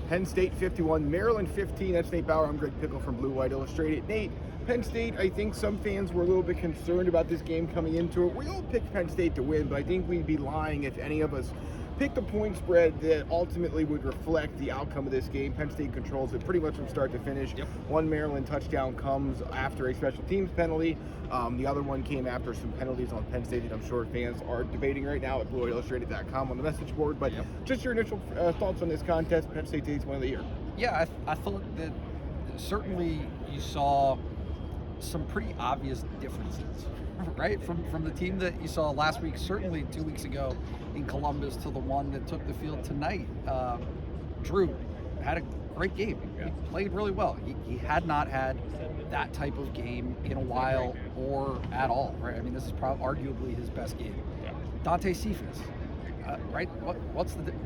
Penn State 51, Maryland 15. That's Nate Bauer. I'm Greg Pickel from Blue White Illustrated. Nate, Penn State, I think some fans were a little bit concerned about this game coming into it. We all picked Penn State to win, but I think we'd be lying if any of us picked a point spread that ultimately would reflect the outcome of this game. Penn State controls it pretty much from start to finish. Yep. One Maryland touchdown comes after a special teams penalty. The other one came after some penalties on Penn State that I'm sure fans are debating right now at BlueWhiteIllustrated.com on the message board. But just your initial thoughts on this contest. Penn State takes one of the year. Yeah, I thought that certainly you saw some pretty obvious differences, right? From the team that you saw last week, certainly 2 weeks ago in Columbus, to the one that took the field tonight. Drew had a great game. He played really well. He had not had that type of game in a while or at all, right? I mean, this is arguably his best game. Dante Cephas, right?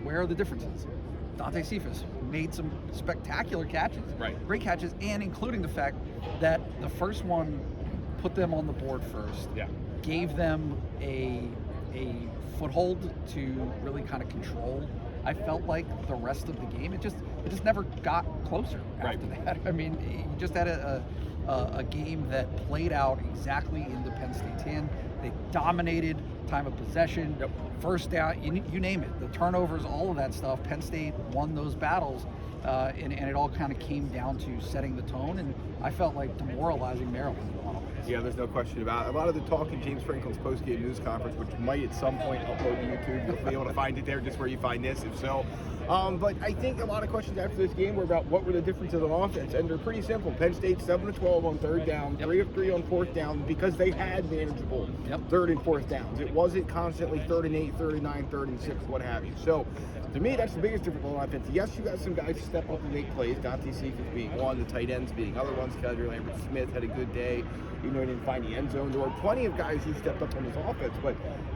Where are the differences? Dante Cephas made some spectacular catches, great catches, and including the fact that the first one put them on the board first, gave them a foothold to really kind of control. I felt like the rest of the game, it just never got closer after that. I mean, you just had a game that played out exactly into Penn State's hand. They dominated time of possession, first down, you name it, the turnovers, all of that stuff. Penn State won those battles, and it all kind of came down to setting the tone, and I felt like demoralizing Maryland in a lot of ways. Yeah, there's no question about it. A lot of the talk in James Franklin's post-game news conference, which might at some point upload to YouTube. You'll be able to find it there just where you find this, if so. But I think a lot of questions after this game were about what were the differences on offense, and they're pretty simple. Penn State 7-12 on third down, 3 of 3 on fourth down, because they had manageable third and fourth downs. It wasn't constantly 3rd and 8, 3rd and 9, 3rd and 6, what have you. So to me, that's the biggest difference on offense. Yes, you got some guys who step up and make plays. Dante Cephas being one, the tight ends being other ones. KeAndre Lamber-Smith had a good day. You know, he didn't find the end zone. There were plenty of guys who stepped up on this offense, but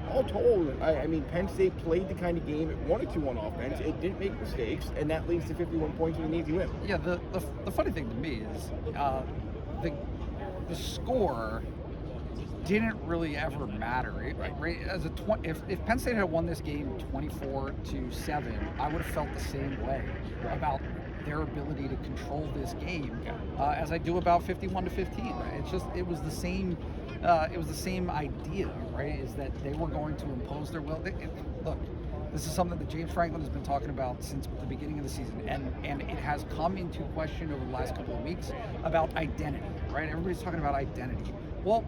all told, I mean, Penn State played the kind of game it wanted to on offense. It didn't make mistakes, and that leads to 51 points with an easy win. Yeah, the funny thing to me is the score didn't really ever matter. Right? As if Penn State had won this game 24-7, I would have felt the same way about their ability to control this game as I do about 51-15. Right? It was the same. It was the same idea, right? Is that they were going to impose their will. Look, this is something that James Franklin has been talking about since the beginning of the season, and it has come into question over the last couple of weeks about identity, right? Everybody's talking about identity. Well,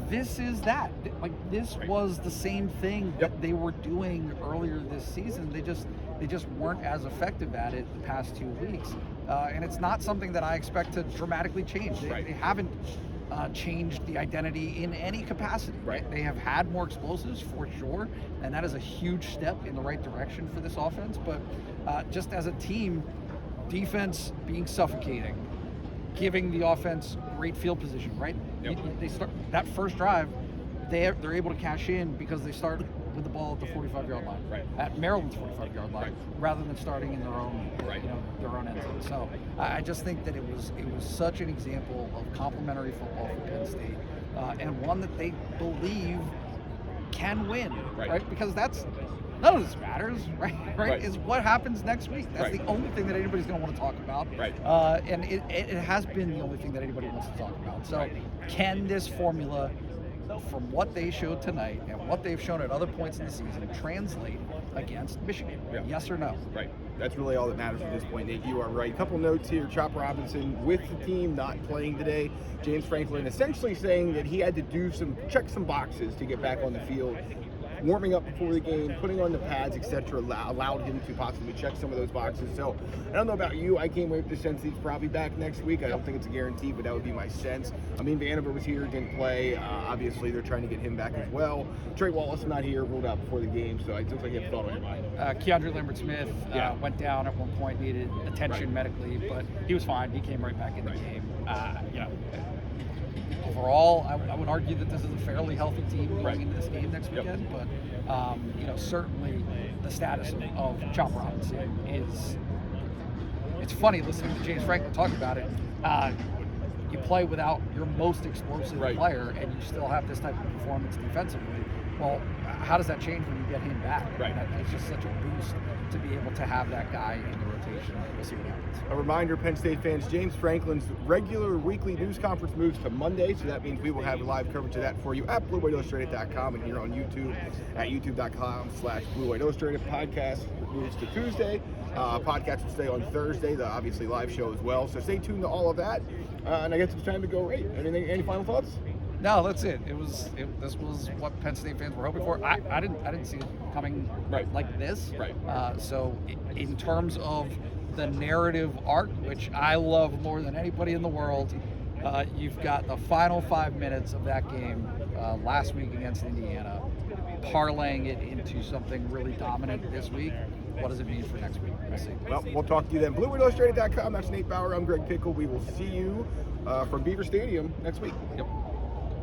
this is that. Like, this was the same thing that they were doing earlier this season. They just weren't as effective at it the past 2 weeks, and it's not something that I expect to dramatically change. They haven't changed the identity in any capacity. Right? They have had more explosives for sure, and that is a huge step in the right direction for this offense. But just as a team, defense being suffocating, giving the offense great field position, right? They start that first drive, they're able to cash in because they start with the ball at the 45-yard line, at Maryland's 45-yard line, rather than starting in their own, their own end zone. So I just think that it was such an example of complementary football for Penn State, and one that they believe can win, right? Because that's none of this matters, right? Is what happens next week. That's the only thing that anybody's going to want to talk about, and it has been the only thing that anybody wants to talk about. So can this formula, from what they showed tonight and what they've shown at other points in the season, translate against Michigan? Yes or no? That's really all that matters at this point, Nate. You are right. A couple notes here. Chop Robinson with the team not playing today. James Franklin essentially saying that he had to check some boxes to get back on the field. Warming up before the game, putting on the pads, etc., allowed him to possibly check some of those boxes. So I don't know about you. I came away with the sense he's probably back next week. I don't think it's a guarantee, but that would be my sense. I mean, Vanover was here, didn't play. Obviously, they're trying to get him back as well. Trey Wallace not here, ruled out before the game, so it looks like you have a thought on your mind. KeAndre Lamber-Smith went down at one point, needed attention medically, but he was fine. He came right back in the game. Overall, I would argue that this is a fairly healthy team going into this game next weekend, but certainly the status of Chop Robinson is, it's funny listening to James Franklin talk about it. You play without your most explosive player, and you still have this type of performance defensively. Well, how does that change when you get him back? It's just such a boost to be able to have that guy in the rotation. We'll see what happens. A reminder, Penn State fans, James Franklin's regular weekly news conference moves to Monday, so that means we will have live coverage of that for you at BlueWhiteIllustrated.com and here on YouTube at youtube.com/Blue White Illustrated. Podcast moves to Tuesday. Podcast will stay on Thursday, the obviously live show as well. So stay tuned to all of that. And I guess it's time to go rate. Any final thoughts? No, that's it. This was what Penn State fans were hoping for. I didn't see it coming like this. Right. So in terms of the narrative arc, which I love more than anybody in the world, you've got the final 5 minutes of that game last week against Indiana, parlaying it into something really dominant this week. What does it mean for next week? We'll see. Well, we'll talk to you then. BlueWhiteIllustrated.com. That's Nate Bauer. I'm Greg Pickel. We will see you from Beaver Stadium next week. Yep.